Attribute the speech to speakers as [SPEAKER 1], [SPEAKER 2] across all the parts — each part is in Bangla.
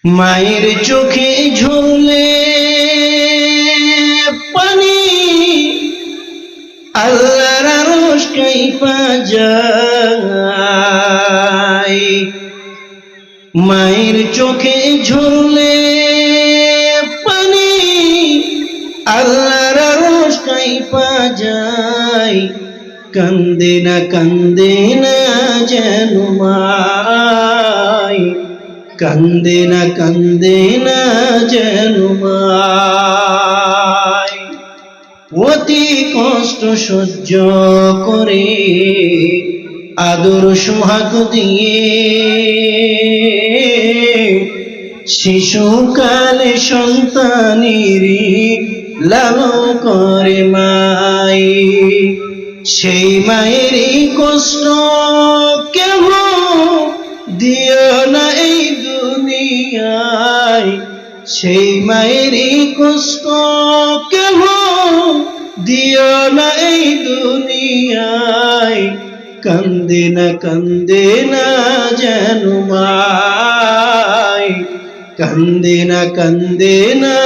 [SPEAKER 1] মায়ের চোখে ঝরলে পানি আল্লাহর আরশ কাইপা যায়। মায়ের চোখে ঝরলে পানি আল্লাহর আরশ কাইপা যায়। কান্দে না যেন মায়, কান্দে না যেন মায়। অতি কষ্ট সহ্য করে আদর সোহাগ দিয়ে শিশুকালে সন্তানেরই লালন করে মাই। সেই মায়েরই কষ্ট কেহ দিও না এই দুনিয়ায়। সেই মায়েরই কষ্ট কেহ দিও না এই দুনিয়ায়। কান্দে না যেন মায়, কান্দে না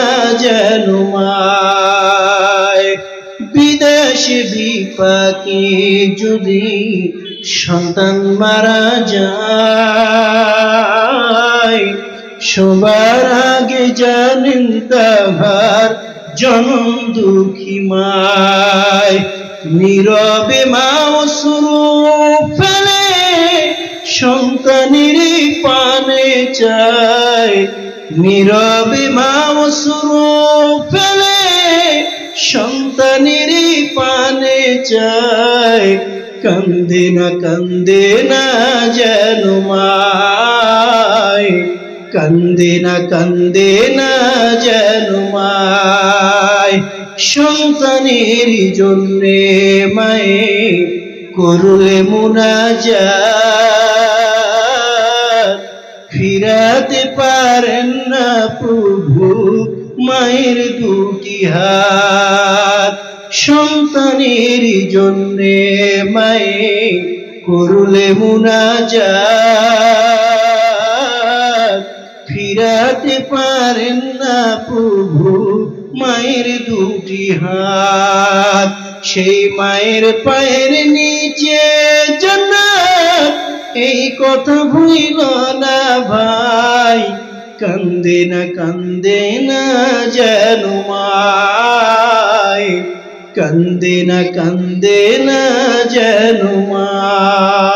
[SPEAKER 1] যেন মায়। বিদেশে বিপাকে যদি সন্তান মারা যায়, সবার আগে জানেন তাহার জনম দুঃখী মায়। নীরবে মা অশ্রু ফেলে সন্তানের পানে চায়। নীরবে মা অশ্রু ফেলে সন্তানের পানে চায়। কান্দে না যেন মায়, কান্দে না যেন মায়। সন্তানের জন্যে মায়ে করলে মুনাজাত, ফিরাতে পারেন না প্রভু মায়ের দুটি হাত। সন্তানের জন্যে মায়ে করলে মুনাজাত, ফিরাতে পারেন না প্রভু মায়ের দুটি হাত। সেই মায়ের পায়ের নিচে জান্নাত, এই কথা ভুইল না ভাই। কান্দে না যেন মায়, কান্দে না যেন মায়।